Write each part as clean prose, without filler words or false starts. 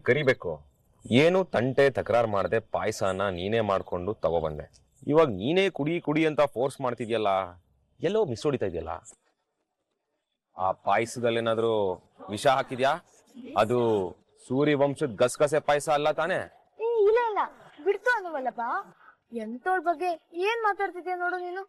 ಕರಿಬೇಕು. ಏನು ತಂಟೆ ತಕರಾರು ಮಾಡದೆ ಪಾಯಸನ ನೀನೇ ಮಾಡ್ಕೊಂಡು ತಗೊಬಂದೆ. ಇವಾಗ ನೀನೇ ಕುಡಿ ಕುಡಿ ಅಂತ ಫೋರ್ಸ್ ಮಾಡ್ತಿದ್ಯಲ್ಲ, ಎಲ್ಲೋ ಮಿಸ್ ಹೊಡಿತಾ ಇದೆಯಲ್ಲ. ಆ ಪಾಯಸದಲ್ಲೇನಾದ್ರೂ ವಿಷ ಹಾಕಿದ್ಯಾ? ಅದು ಸೂರ್ಯವಂಶದ ಗಸಗಸೆ ಪಾಯಸ ಅಲ್ಲ ತಾನೆ? ಇಲ್ಲ ಇಲ್ಲ ಬಿಡ್ತು ಅನ್ನವಲ್ಲಪ್ಪ. ಎಂತೋಳ್ ಬಗ್ಗೆ ಏನ್ ಮಾತಾಡ್ತಿದ್ಯಾ ನೋಡು ನೀನು.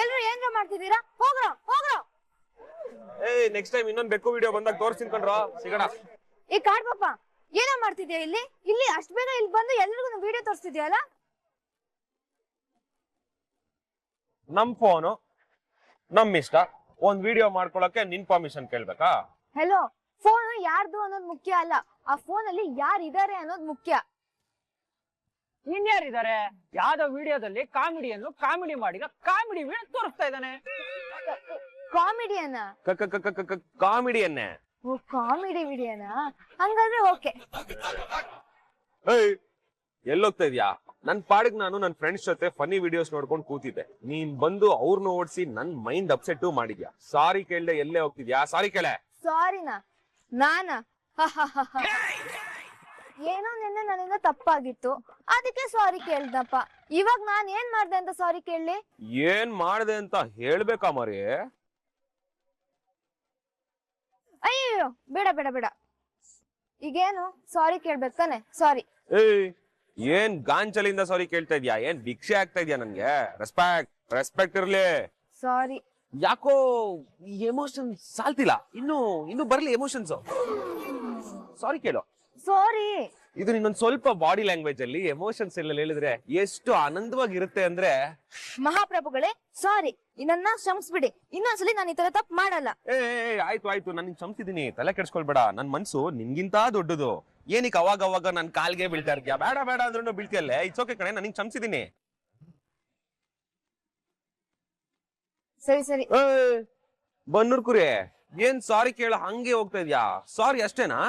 ಎಲ್ರು ಏನ್ರ ಮಾಡ್ತಿದ್ದೀರಾ? ಹೋಗ್ರ ಹೋಗ್ರ. ನೆಕ್ಸ್ಟ್ ಟೈಮ್ ಇನ್ನೊಂದ್ ಬೆಕ್ಕು ವಿಡಿಯೋ ಬಂದಾಗ ತೋರಿಸ್ತೀನಿ ಕಣ್ರೋ, ಸಿಗೋಣ. ಕಾಡ್ ಪಾಪ ಏನೋ ಮಾಡ್ತಿದ್ಯಾ ಇಲ್ಲಿ? ಇಲ್ಲಿ ಅಷ್ಟ್ ಬೇಗ ಇಲ್ಲಿ ಬಂದು ಎಲ್ರಿಗೂ ವಿಡಿಯೋ ತೋರಿಸ್ತಿದ್ಯಲ್ಲ? ನಮ್ ಫೋನು ನಮ್ ಇಷ್ಟ. ಒಂದ್ ವಿಡಿಯೋ ಮಾಡ್ಕೊಳಕ್ಕೆ ನಿನ್ ಪರ್ಮಿಷನ್ ಕೇಳ್ಬೇಕಾ? ಹೆಲೋ, ಫೋನ್ ಯಾರ್ದು ಅನ್ನೋದು ಮುಖ್ಯ ಅಲ್ಲ, ಆ ಫೋನ್ ಅಲ್ಲಿ ಯಾರಿದ್ದಾರೆ ಅನ್ನೋದು ಮುಖ್ಯ. ಇನ್ಯಾರಿದ್ದಾರೆ? ಯಾವ್ದೋ ವಿಡಿಯೋದಲ್ಲಿ ಕಾಮಿಡಿಯನ್ನು ಕಾಮಿಡಿ ಮಾಡಿ ಕಾಮಿಡಿ ವಿಡಿಯೋ ತೋರಿಸ್ತಾ ಇದ್ದಾನೆ. ಕಾಮಿಡಿಯನ್ನ? ಕಾಮಿಡಿಯನ್ನೇ. ಓ, ಕಾಮಿಡಿ ವಿಡಿಯೋನಾ? ಹಂಗಾದ್ರೆ ಓಕೆ. ಎಲ್ಲೋಗ್ತಾ ಇದ್ಯಾ? ನನ್ ಪಾಡಿಗೆ ನಾನು ನನ್ ಫ್ರೆಂಡ್ಸ್ ಜೊತೆ ಫನಿ ವಿಡಿಯೋಸ್ ನೋಡ್ಕೊಂಡು ಕೂತಿದ್ದೆ. ನೀನ್ ಬಂದು ಅವ್ರನ್ನ ಓಡಿಸಿ ನನ್ ಮೈಂಡ್ ಅಪ್ಸೆಟ್ ಮಾಡಿದ್ಯಾ. ಸಾರಿ ಕೇಳ್ದೆ ಎಲ್ಲೇ ಹೋಗ್ತಿದ್ಯಾ? ಸಾರಿ ಕೇಳೆ. ಸಾರಿನಾ? ನಾನ? ಏನೋ ನಿನ್ನೆ ನನ್ನಿಂದ ತಪ್ಪಾಗಿತ್ತು, ಅದಕ್ಕೆ ಸಾರಿ ಕೇಳ್ದಪ್ಪ. ಇವಾಗ ನಾನ್ ಏನ್ ಮಾಡ್ದೆ ಅಂತ ಸಾರಿ ಕೇಳಲಿ? ಏನ್ ಮಾಡ್ದೆ ಅಂತ ಹೇಳ್ಬೇಕಾ ಮರಿ? ಅಯ್ಯೋ ಬೇಡ ಬೇಡ ಬೇಡ. ಈಗೇನು ಸಾರಿ ಕೇಳ್ಬೇಕು ತಾನೆ? ಸಾರಿ. ಏನ್ ಗಾಂಚಲಿಂದ ಸಾರಿ ಕೇಳ್ತಾ ಇದ್ಯಾ? ಏನ್ ಭಿಕ್ಷೆ ಆಗ್ತಾ ಇದ್ಯಾ ನನ್ಗೆ? ರೆಸ್ಪೆಕ್ಟ್ ಇರ್ಲಿ. ಸಾರಿ. ಯಾಕೋ ಎಮೋಷನ್ ಸಾಲ್ತಿಲ್ಲ. ಇನ್ನು ಬರ್ಲಿ ಎಮೋಷನ್ಸ್. ಸಾರಿ ಕೇಳು. ಸಾರಿ. ಇದು ಇನ್ನೊಂದ್ ಸ್ವಲ್ಪ ಬಾಡಿ ಲ್ಯಾಂಗ್ವೇಜ್ ಅಲ್ಲಿ ಎಮೋಷನ್ಸ್ ಎಲ್ಲ ಹೇಳಿದ್ರೆ ಎಷ್ಟು ಆನಂದವಾಗಿರುತ್ತೆ ಅಂದ್ರೆ. ಮಹಾಪ್ರಭುಗಳೇ ಸಾರಿ, ನನ್ನ ಕ್ಷಮಿಸ್ಬಿಡಿ. ಇನ್ನೊಂದ್ಸಲಿ ನಾನು ಈ ತರ ತಪ್ಪು ಮಾಡಲ್ಲ. ಆಯ್ತು ನಾನು ಕ್ಷಮಿಸಿದೀನಿ, ತಲೆ ಕೆಡ್ಸ್ಕೊಳ್ಬೇಡ. ನನ್ ಮನ್ಸು ನಿನ್ಗಿಂತ ದೊಡ್ಡದು. ಏನಕ್ಕೆ ಅವಾಗ ನನ್ ಕಾಲ್ಗೆ ಬೀಳ್ತಾ ಇರ್ತೀಯ? ಬೇಡ ಬೇಡ ಅಂದ್ರೂ ಬೀಳ್ತಿಯಲ್ಲೇ. ಇಟ್ಸ್ ಓಕೆ ಕಣೆ, ನಾನು ಕ್ಷಮಿಸಿದೀನಿ. ಸರಿ ಸರಿ. ಬನ್ನೂರ್ ಕುರಿ, ಏನ್ ಸಾರಿ ಕೇಳ ಹಂಗೆ ಹೋಗ್ತಾ ಇದ್ಯಾ? ಸಾರಿ ಅಷ್ಟೇನಾ?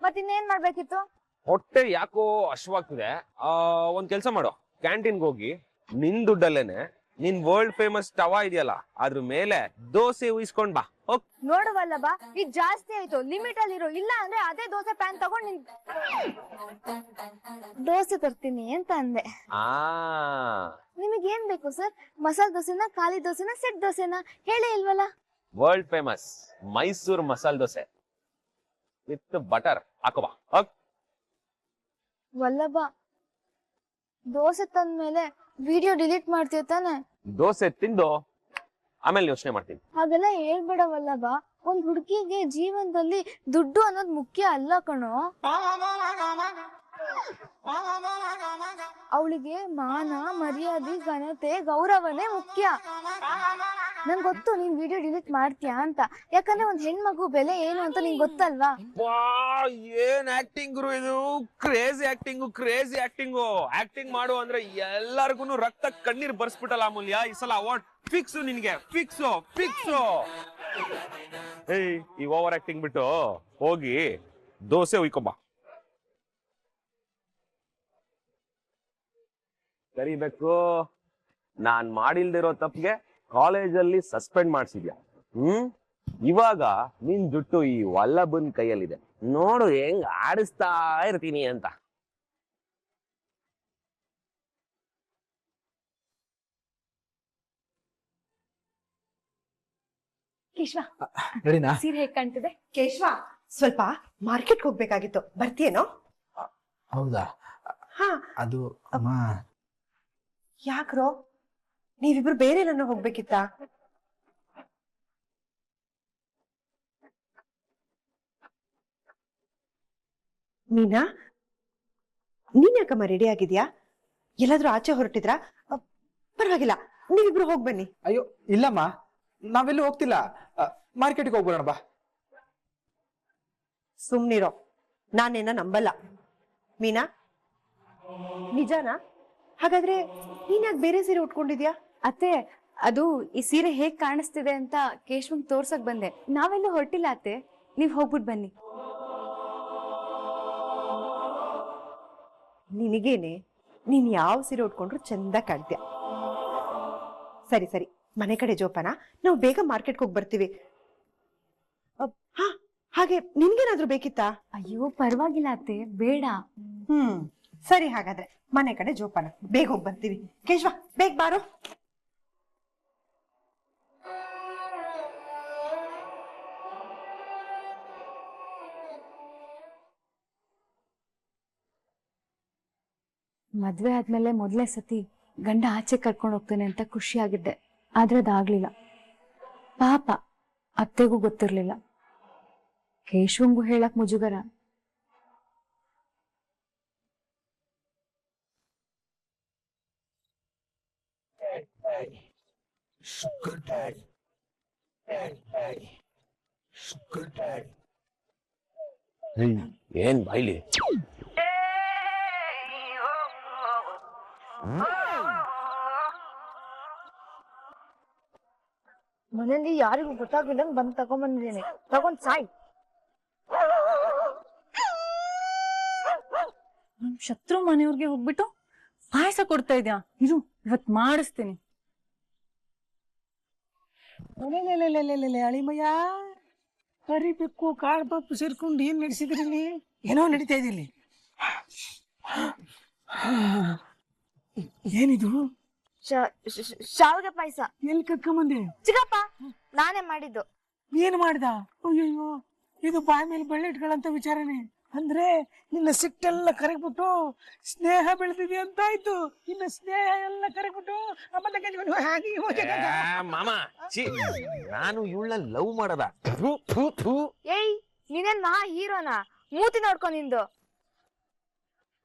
ಮತ್ತಿನ್ನೇನ್ ಮಾಡ್ಬೇಕಿತ್ತು? ಹೊಟ್ಟೆ ಯಾಕೋ ಹಶ್ವಾಗ್ತಿದೆ. ಒಂದ್ ಕೆಲ್ಸ ಮಾಡು, ಕ್ಯಾಂಟೀನ್ಗೆ ಹೋಗಿ ನಿನ್ ದುಡ್ಡಲ್ಲೇನೆ ನಿನ್ ವರ್ಲ್ಡ್ ಫೇಮಸ್ ತವಾ ಇದೆಯಲ್ಲ ಅದ್ರ ಮೇಲೆ ದೋಸೆ ಉಯಿಸ್ಕೊಂಡ್ ಬಾ. ನೋಡುವಲ್ಲ ಬಾ, ಇದು ಜಾಸ್ತಿ ಆಯ್ತು. ಲಿಮಿಟ್ ಅಲ್ಲಿ ಇರು, ಇಲ್ಲ ಅಂದ್ರೆ ಅದೇ ದೋಸೆ ಪ್ಯಾನ್ ತಗೊಂಡ್ ನಿನ್ ದೋಸೆ ತರ್ತೀನಿ ಅಂತ ಅಂದೆ. ನಿಮಗೆ ಏನ್ ಬೇಕು ಸರ್? ಮಸಾಲೆ ದೋಸೆನಾ, ಖಾಲಿ ದೋಸೆನಾ, ಸೆಟ್ ದೋಸೆನಾ? ಹೇಳೇ ಇಲ್ವಲ್ಲ. World famous Mysore masala dosa with butter ಹಾಕೋಬಾ. ವಲ್ಲಭ, ದೋಸೆ ತಂದ್ಮೇಲೆ ವಿಡಿಯೋ ಡಿಲೀಟ್ ಮಾಡ್ತೀಯ ತಾನೆ? ದೋಸೆ ತಿಂದು ಆಮೇಲೆ ಯೋಚನೆ ಮಾಡ್ತೀನಿ. ಹಾಗೆಲ್ಲ ಹೇಳ್ಬೇಡ ವಲ್ಲಭ. ಒಂದ್ ಹುಡುಗಿಗೆ ಜೀವನದಲ್ಲಿ ದುಡ್ಡು ಅನ್ನೋದು ಮುಖ್ಯ ಅಲ್ಲ ಕಣೋ. ಅವಳಿಗೆ ಮಾನ, ಮರ್ಯಾದೆ, ಘನತೆ, ಗೌರವನೇ ಮುಖ್ಯ. ನಂಗೆ ಗೊತ್ತು ನೀನ್ ವಿಡಿಯೋ ಡಿಲೀಟ್ ಮಾಡ್ತೀಯಾ ಅಂತ, ಯಾಕಂದ್ರೆ ಒಂದ್ ಹೆಣ್ಮಗು ಬೆಲೆ ಏನು ಅಂತ ನಿಂಗೆ ಗೊತ್ತಲ್ವಾ? ಏನ್ ಆಕ್ಟಿಂಗ್ ಇದು! Crazy acting. ಆಕ್ಟಿಂಗ್ ಮಾಡು ಅಂದ್ರೆ ಎಲ್ಲಾರ್ಗು ರಕ್ತ ಕಣ್ಣೀರ್ ಬರ್ಸ್ಬಿಟ್ಟಲ್ಲ ಅಮೂಲ್ಯ. ಈ ಸಲ ಅವಾರ್ಡ್ ಫಿಕ್ಸ್ ನಿನ್ಗೆ. ಫಿಕ್ಸ್. ಈ ಓವರ್ ಆಕ್ಟಿಂಗ್ ಬಿಟ್ಟು ಹೋಗಿ ದೋಸೆ ಉಯ್ಕೊಂಬ. ಕರಿಬೇಕು. ನಾನ್ ಮಾಡಿಲ್ದಿರೋ ತಪ್ಪಿಗೆ ಕಾಲೇಜಲ್ಲಿ ಸಸ್ಪೆಂಡ್ ಮಾಡ್ಸಿದ್ಯಾ. ಇವಾಗ ನಿನ್ ಜುಟ್ಟು ಈ ವಲ್ಲಭನ್ ಕೈಯಲ್ಲಿದೆ. ನೋಡು ಹೆಂಗ್ ಆಡಿಸ್ತಾ ಇರ್ತೀನಿ ಅಂತ. ಕೇಶವ, ಸೀರೆ ಹೇಗ್ ಕಾಣ್ತಿದೆ? ಕೇಶವ, ಸ್ವಲ್ಪ ಮಾರ್ಕೆಟ್ ಹೋಗ್ಬೇಕಾಗಿತ್ತು, ಬರ್ತೀಯೇನೋ? ಹೌದಾ? ಹಾ. ಅದು ಯಾಕ್ರೋ, ನೀವಿಬ್ರು ಬೇರೆ ನನ್ನ ಹೋಗ್ಬೇಕಿತ್ತ? ಮೀನಾ, ನೀನ್ ಯಾಕಮ್ಮ ರೆಡಿ ಆಗಿದ್ಯಾ? ಎಲ್ಲಾದ್ರೂ ಆಚೆ ಹೊರಟಿದ್ರಾ? ಪರವಾಗಿಲ್ಲ, ನೀವಿಬ್ರು ಹೋಗ್ಬನ್ನಿ. ಅಯ್ಯೋ ಇಲ್ಲಮ್ಮ, ನಾವೆಲ್ಲೂ ಹೋಗ್ತಿಲ್ಲ. ಮಾರ್ಕೆಟ್ಗೆ ಹೋಗ್ಬರೋಣ ಬಾ. ಸುಮ್ನಿರೋ, ನಾನೇನ ನಂಬಲ್ಲ. ಮೀನಾ, ನಿಜಾನಾ? ಹಾಗಾದ್ರೆ ನೀನ್ ಯಾಕೆ ಬೇರೆ ಸೀರೆ ಉಟ್ಕೊಂಡಿದ್ಯಾ? ಅತ್ತೆ, ಅದು ಈ ಸೀರೆ ಹೇಗ್ ಕಾಣಿಸ್ತಿದೆ ಅಂತ ಕೇಶವಂಗ್ ತೋರ್ಸಕ್ ಬಂದೆ. ನಾವೆಲ್ಲೂ ಹೊರಟಿಲ್ಲ ಅತ್ತೆ, ನೀವ್ ಹೋಗ್ಬಿಟ್ ಬನ್ನಿ. ನಿನಗೇನೆ ನೀನ್ ಯಾವ ಸೀರೆ ಉಟ್ಕೊಂಡ್ರು ಚಂದ ಕಾಣ್ತೀಯ. ಸರಿ ಸರಿ, ಮನೆ ಕಡೆ ಜೋಪಾನ, ನಾವು ಬೇಗ ಮಾರ್ಕೆಟ್ಗೆ ಹೋಗಿ ಬರ್ತೀವಿ. ಹಾ, ಹಾಗೆ ನಿನ್ಗೇನಾದ್ರೂ ಬೇಕಿತ್ತಾ? ಅಯ್ಯೋ ಪರವಾಗಿಲ್ಲ ಅತ್ತೆ, ಬೇಡ. ಸರಿ, ಹಾಗಾದ್ರೆ ಮನೆ ಕಡೆ ಜೋಪಾನ, ಬೇಗ ಹೋಗಿ ಬರ್ತೀವಿ. ಕೇಶವ, ಬೇಗ ಬಾರೋ. ಮದ್ವೆ ಆದ್ಮೇಲೆ ಮೊದಲೇ ಸತಿ ಗಂಡ ಆಚೆ ಕರ್ಕೊಂಡು ಹೋಗ್ತಾನೆ ಅಂತ ಖುಷಿಯಾಗಿದ್ದೆ. ಆದ್ರೆ ಅದಾಗ್ಲಿಲ್ಲ. ಪಾಪ ಅತ್ತೆಗೂ ಗೊತ್ತಿರ್ಲಿಲ್ಲ. ಕೇಶವಂಗೂ ಹೇಳಕ್ ಮುಜುಗರ. ಏನ್ ಬಾಯ್ಲಿ? ಮನೇಲಿ ಯಾರಿಗೂ ಗೊತ್ತಾಗಿಲ್ಲ ಬಂದ್ ತಗೊಂಡ್ಬಂದಿದ್ದೀನಿ, ತಗೊಂಡ್ ಸಾಯ್. ನಮ್ ಶತ್ರು ಮನೆಯವ್ರಿಗೆ ಹೋಗ್ಬಿಟ್ಟು ಪಾಯಸ ಕೊಡ್ತಾ ಇದ್ಯಾ? ಇರು, ಇವತ್ ಮಾಡಿಸ್ತೀನಿ. ಅಳಿಮಯ್ಯ, ಕರಿಬೇಕು ಕಾಳು ಪಪ್ಪು ಸೇರ್ಕೊಂಡು ಏನ್ ನಡೆಸಿದ್ರಿ? ಏನೋ ನಡೀತಾ ಇದಿಲ್ಲಿ. ಏನಿದು? ಶಾವಿಗೆ ಪಾಯಸ. ಎಲ್ಲಿ ಕರ್ಕೊಂಬಂದೆ? ಚಿಕ್ಕಪ್ಪ, ನಾನೇ ಮಾಡಿದ್ದು. ಏನ್ ಮಾಡ್ದ? ಅಯ್ಯಯ್ಯೋ, ಇದು ಬಾಯಿ ಮೇಲೆ ಬೆಳ್ಳಿ ಇಟ್ಕೊಳ್ಳಂತ ವಿಚಾರನೆ. ಅಂದ್ರೆ ನಿನ್ನ ಸಿಟ್ಟೆಲ್ಲ ಕರಗ್ಬಿಟ್ಟು ಸ್ನೇಹ ಬೆಳೆದಿದೆ ಅಂತ ಆಯ್ತು. ಇನ್ನ ಸ್ನೇಹ ಎಲ್ಲ ಕರಗ್ಬಿಟ್ಟು ಮಾಮ, ನಾನು ಇವಳ ಲವ್ ಮಾಡದ. ಏಯ್, ನೀನೇನ್ ಮಹಾ ಹೀರೋನಾ? ಮೂತಿ ನೋಡ್ಕೊ ನಿಂದು.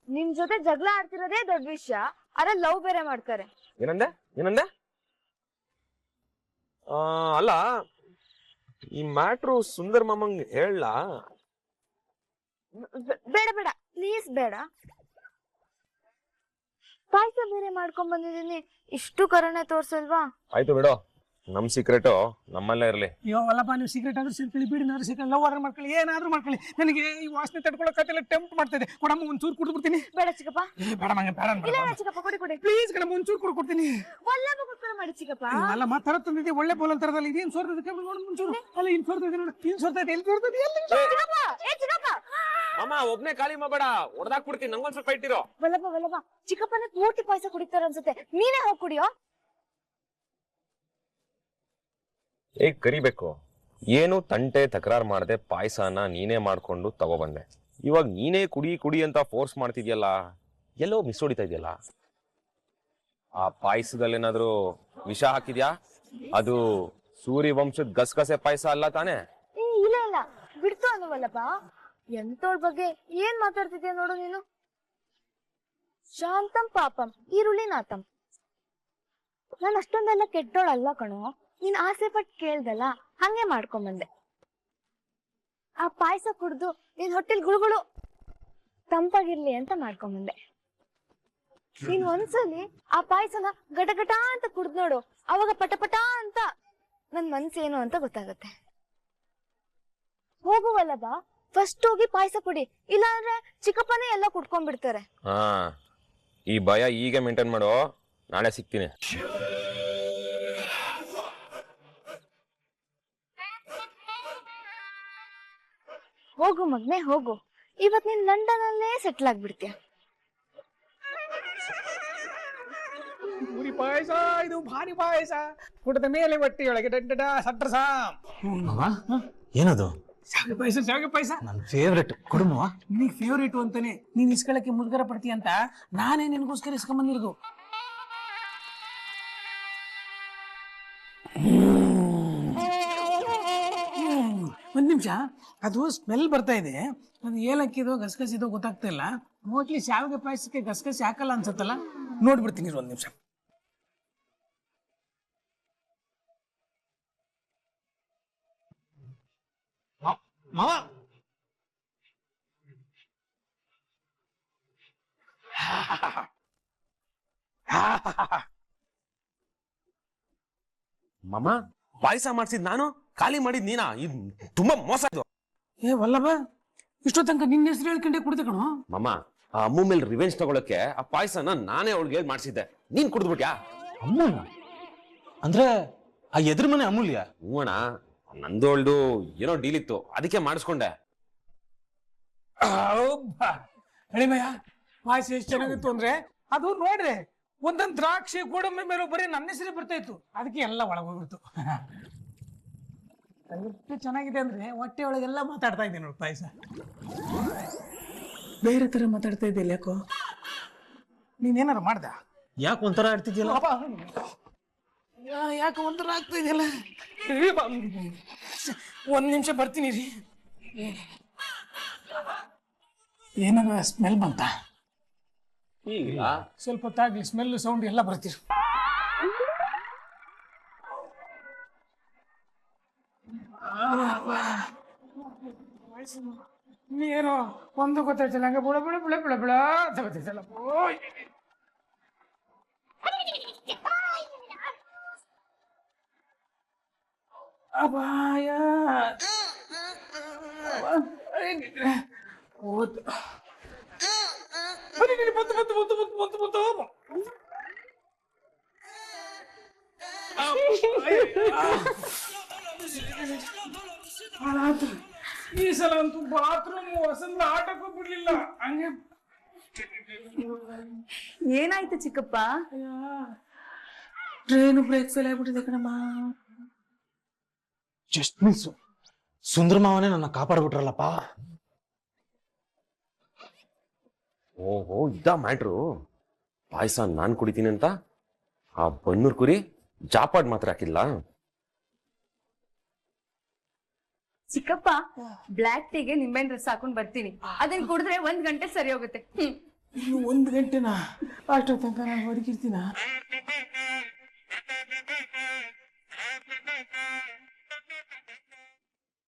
ನಿಮ್ ಜೊತೆ ಜಗಳ ಆಡ್ತಿರೋದೇ ದೊಡ್ಡ ವಿಷಯ, ಅದ್ರ ಲವ್ ಬೇರೆ ಮಾಡ್ತಾರೆ. ಏನಂದೆ? ಅಲ್ಲ, ಈ ಮ್ಯಾಟ್ರು ಸುಂದರ್ ಮಾಮಂಗ್ ಹೇಳ? ಬೇಡ ಬೇಡ, ಪ್ಲೀಸ್ ಬೇಡ. ಪಾಯಸ ಬೇರೆ ಮಾಡ್ಕೊಂಡ್ ಬಂದಿದೀನಿ, ಇಷ್ಟು ಕರುಣೆ ತೋರ್ಸಲ್ವಾ? ಆಯ್ತು ಬಿಡು, ನಮ್ ಸೀಕ್ರೆಟ್ ನಮ್ಮಲ್ಲೇ ಇರ್ಲಿ. ಅಯ್ಯೋ ಅಲ್ಲಪ್ಪ, ನೀವು ಸಿಗರೇಟ್ ಆದ್ರೂ ಸೇರ್ಕೊಳ್ಳಿ, ಬೀಡಿನಾದ್ರೂ ಸೇರ್ಕೊಳ್ಳಿ, ಲವ್ ಆದ್ರೂ ಮಾಡ್ಕೊಳ್ಳಿ, ಏನಾದ್ರೂ ಮಾಡ್ಕೊಳ್ಳಿ. ನನಗೆ ಈ ವಾಸನೆ ತಡ್ಕೊಳ್ಳೋಕತ್ತೆಲ್ಲ ಟೆಂಪ್ಟ್ ಮಾಡ್ತಾ ಇದೆ. ಕೊಡಮ್ಮ ಒಂಚೂರು ಕುಡಿದು ಬಿಡ್ತೀನಿ. ಬೇಡ ಚಿಕ್ಕಪ್ಪ. ಬೇಡ ಮಂಗೆ, ಬೇಡ ಇಲ್ಲ ಚಿಕ್ಕಪ್ಪ, ಕೊಡಿ ಕೊಡಿ ಪ್ಲೀಸ್. ಕಣಮ್ಮ, ಒಂಚೂರು ಕೊಡ್ತೀನಿ. ಒಳ್ಳೆ ಕುತ್ಕೊಂಡು ಮಾಡಿ ಚಿಕ್ಕಪ್ಪ. ಅಲ್ಲ, ತರ ತಂದಿದ್ದೆ ಒಳ್ಳೆ ಬೋಲ್ ಅಂತರದಲ್ಲಿ. ಇದೇನ್ ಸೋರ್ತದೆ ನೋಡಿ ಒಂಚೂರು. ಅಲ್ಲ, ಇನ್ ಸೋರ್ತದೆ ನೋಡು, ಇನ್ ಸೋರ್ತದೆ, ಎಲ್ಲಿ ಸೋರ್ತದೆ? ಚಿಕ್ಕಪ್ಪ, ಏ ಚಿಕ್ಕಪ್ಪ. ಮಾಮ, ಒಬ್ನೇ ಖಾಲಿ ಮಾಡಬೇಡ, ಹೊಡೆದಾಕ್ಬಿಡ್ತೀನಿ. ನಂಗೊಂದ್ ಸ್ವಲ್ಪ ಇಟ್ಟಿರೋ. ವಲ್ಲಭ, ಚಿಕ್ಕಪ್ಪನ ಪೂರ್ತಿ ಪಾಯಸ ಕುಡಿತಾರ ಅನ್ಸುತ್ತೆ, ನೀನೇ ಹೋಗಿ ಕುಡಿಯೋ. ಹೇಗ್ ಕರಿಬೇಕು? ಏನು ತಂಟೆ ತಕರಾರ್ ಮಾಡದೆ ಪಾಯಸನ ನೀನೇ ಮಾಡ್ಕೊಂಡು ತಗೊಬಂದೆ. ಇವಾಗ ನೀನೇ ಕುಡಿ ಅಂತ ಫೋರ್ಸ್ ಮಾಡ್ತಿದ್ಯಲ್ಲ, ಎಲ್ಲೋ ಮಿಸ್ ಹೊಡಿತಾ ಇದೆಯಲ್ಲ. ಆ ಪಾಯಸದಲ್ಲಿ ಏನಾದ್ರು ವಿಷ ಹಾಕಿದ್ಯಾ? ಅದು ಸೂರ್ಯವಂಶದ ಗಸಗಸೆ ಪಾಯಸ ಅಲ್ಲ ತಾನೆ? ಇಲ್ಲ, ಬಿಡ್ತು ಅನ್ನುವಲ್ಲಪ್ಪ. ಎಂತೋಳ್ ಬಗ್ಗೆ ಏನ್ ಮಾತಾಡ್ತಿದ್ಯಾ ನೋಡು ನೀನು. ಶಾಂತಂ ಪಾಪಂ ಈರುಳ್ಳಿ ನಾತಂ. ನಾನು ಅಷ್ಟೊಂದೆಲ್ಲ ಕೆಟ್ಟೋಳಲ್ಲ ಕಣೋ. ನೀನ್ ಆಸೆ ಪಟ್ಟು ಕೇಳ್ದಲ್ಲ, ಹಂಗೆ ಮಾಡ್ಕೊಂಬಂದೆ. ಆ ಪಾಯಸ ಕುಡ್ದು ನಿನ್ ಹೊಟ್ಟೆಲ್ ಗುಳುಗುಳು ತಂಪಾಗಿರ್ಲಿ ಅಂತ ಮಾಡ್ಕೊಂಬಂದೆ. ನೀನ್ ಒಂದ್ಸಲಿ ಆ ಪಾಯಸನ ಗಟಗಟ ಅಂತ ಕುಡ್ದ್ ನೋಡು, ಅವಾಗ ಪಟಪಟ ಅಂತ ನನ್ ಮನ್ಸೇನು ಅಂತ ಗೊತ್ತಾಗತ್ತೆ. ಹೋಗುವಲ್ಲ ಬಾ, ಫಸ್ಟ್ ಹೋಗಿ ಪಾಯಸ ಕುಡಿ, ಇಲ್ಲ ಅಂದ್ರೆ ಚಿಕ್ಕಪ್ಪನೇ ಎಲ್ಲ ಕುಡ್ಕೊಂಡ್ಬಿಡ್ತಾರೆ. ಹಾ, ಈ ಭಯ ಈಗ ಮೇಂಟೈನ್ ಮಾಡು, ನಾಳೆ ಸಿಗ್ತೀನಿ. ಹೋಗು ಮಗ್ನೆ ಹೋಗು, ಇವತ್ ನೀನ್ ಲಂಡನ್ ಅಲ್ಲೇ ಸೆಟ್ಲ್ ಆಗ್ಬಿಡ್ತೀಯ. ಪೂರಿ ಪಾಯಸ, ಇದು ಭಾರಿ ಪಾಯಸ. ಕುಟದ ಮೇಲೆ ಒಟ್ಟಿಯೊಳಗೆ ಡಡ್ಡ ಸಟ್ರಸ. ಏನದು? ಶಾವಿಗೆ ಪಾಯಸ ನನ್ನ ಫೇವ್ರೆಟ್. ಕುಡುಮವ ನಿನಗೆ ಫೇವ್ರೇಟ್ ಅಂತಾನೆ ನೀನ್ ಇಸ್ಕೊಳಕ್ಕೆ ಮುದ್ಗರ ಪಡ್ತೀಯ ಅಂತ ನಾನೇ ನಿನಗೋಸ್ಕರ ಇಸ್ಕೊಂಬಂದಿರೋದು. ಒಂದ್ ನಿಮಿಷ, ಅದು ಸ್ಮೆಲ್ ಬರ್ತಾ ಇದೆ. ಅದು ಏಲಕ್ಕಿದೋ ಗಸಗಸಿದೋ ಗೊತ್ತಾಗ್ತಾ ಇಲ್ಲ. ಮೋಸ್ಟ್ಲಿ ಶಾವಿಗೆ ಪಾಯಸಕ್ಕೆ ಗಸಗಸಿ ಹಾಕಲ್ಲ ಅನ್ಸತ್ತಲ್ಲ, ನೋಡ್ಬಿಡ್ತೀನಿ ಒಂದ್ ನಿಮಿಷ. ಮಾವ, ಮಾಮ, ಪಾಯಸ ಮಾಡ್ಸಿದ್ ನಾನು, ಖಾಲಿ ಮಾಡಿದ್ ನೀನಾ? ಇದು ತುಂಬಾ ಮೋಸ ಇದು. ಏ ವಲ್ಲಭ, ಇಷ್ಟೋ ತನಕ ನಿನ್ನ ಹೆಸರು ಹೇಳ್ಕೊಂಡೆ ಕುಡ್ದೆ ಕಣೋ. ಮಾಮ, ಆ ಅಮ್ಮು ಮೇಲೆ ರಿವೆಂಜ್ ತಗೊಳಕ್ಕೆ ಆ ಪಾಯಸನ ನಾನೇ ಅವಳಿಗೆ ಮಾಡ್ಸಿದ್ದೆ. ನೀನ್ ಕುಡಿದ್ಬಿಟ್ಯಾ? ಅಮ್ಮನ ಅಂದ್ರೆ ಆ ಎದುರು ಮನೆ ಅಮೂಲ್ಯ? ಹ್ಞೂ ಅಣ್ಣ, ನಂದೋಳ್ದು ಏನೋ ಡೀಲ್ ಇತ್ತು, ಅದಕ್ಕೆ ಮಾಡಿಸ್ಕೊಂಡೆ. ಅಳಿಮಯ್ಯ ಪಾಯಸ ಎಷ್ಟು ಚೆನ್ನಾಗಿತ್ತು ಅಂದ್ರೆ ಅದು ನೋಡ್ರಿ ಒಂದೊಂದು ದ್ರಾಕ್ಷಿ ಗೋಡಂಬಿ ಮೇಲೆ ಬರೀ ನನ್ನ ಹೆಸರೇ ಬರ್ತಾ ಇತ್ತು, ಅದಕ್ಕೆ ಎಲ್ಲ ಒಳಗೋಗ್ಬಿಡ್ತು. ಎಷ್ಟು ಚೆನ್ನಾಗಿದೆ ಅಂದ್ರೆ ಹೊಟ್ಟೆ ಒಳಗೆಲ್ಲ ಮಾತಾಡ್ತಾ ಇದ್ದೆ ನೋಡಿ. ಪಾಯಸ ಬೇರೆ ತರ ಮಾತಾಡ್ತಾ ಇದ್ದಿಲ್ಲ, ಯಾಕೋ ನೀನೇನಾರು ಮಾಡ್ದ? ಯಾಕೆ ಒಂಥರ ಆಡ್ತಿದ್ಯಲ್ಲ? ಯಾಕೆ ಒಂಥರ ಆಗ್ತಾ ಇದೆಯಲ್ಲ? ಒಂದ್ ನಿಮಿಷ ಬರ್ತೀನಿ ರೀ. ಏನಾಗ ಸ್ಮೆಲ್ ಬಂತ? ಈಗ ಸ್ವಲ್ಪ ಹೊತ್ತಾಗ್ಲಿ, ಸ್ಮೆಲ್ ಸೌಂಡ್ ಎಲ್ಲ ಬರ್ತೀರಿ. ನೀನು ಒಂದು ಗೊತ್ತಾಯ್ತಲ್ಲ, ಹಂಗೆ ಬುಳ ಬುಳ ಬುಳ ಬುಳ ಬುಳ ಅಂತ ಗೊತ್ತಾಯ್ತಲ್ಲ. ಅಪಾಯ ಈ ಸಲ ಅಂತೂ ಬಾತ್ರೂಮ್ ವಸಂತ ಆಟಕ್ಕೂ ಬಿಡ್ಲಿಲ್ಲ. ಹಂಗೆ ಏನಾಯ್ತು ಚಿಕ್ಕಪ್ಪ? ಟ್ರೈನ್ ಬ್ರೇಕ್ ಫೇಲ್ ಆಗ್ಬಿಟ್ಟಿದೆ ಕಣಮ್ಮ. Just miss. ಸುಂದರ ಮಾವನೇ ನನ್ನ ಕಾಪಾಡ್ಬಿಟ್ರಲ್ಲಪ್ಪ. ಓಹೋ, ಇದ್ದ ಮ್ಯಾಟ್ರು. ಪಾಯಸ ನಾನ್ ಕುಡಿತೀನಿ ಅಂತ ಆ ಬನ್ನೂರ್ ಕುರಿ ಜಾಪಾಡ್ ಮಾತ್ರ ಹಾಕಿಲ್ಲ. ಚಿಕ್ಕಪ್ಪ, ಬ್ಲ್ಯಾಕ್ ಟೀಗೆ ನಿಂಬೆಹಣ್ಣು ರಸ ಹಾಕೊಂಡ್ ಬರ್ತೀನಿ. ಅದನ್ನ ಕುಡಿದ್ರೆ 1 ಗಂಟೆ ಸರಿ ಹೋಗುತ್ತೆ. ಇನ್ನು 1 ಗಂಟೆನಾ? ಅಷ್ಟೋ ತನಕ ನಾನು ಬದುಕಿರ್ತೀನ?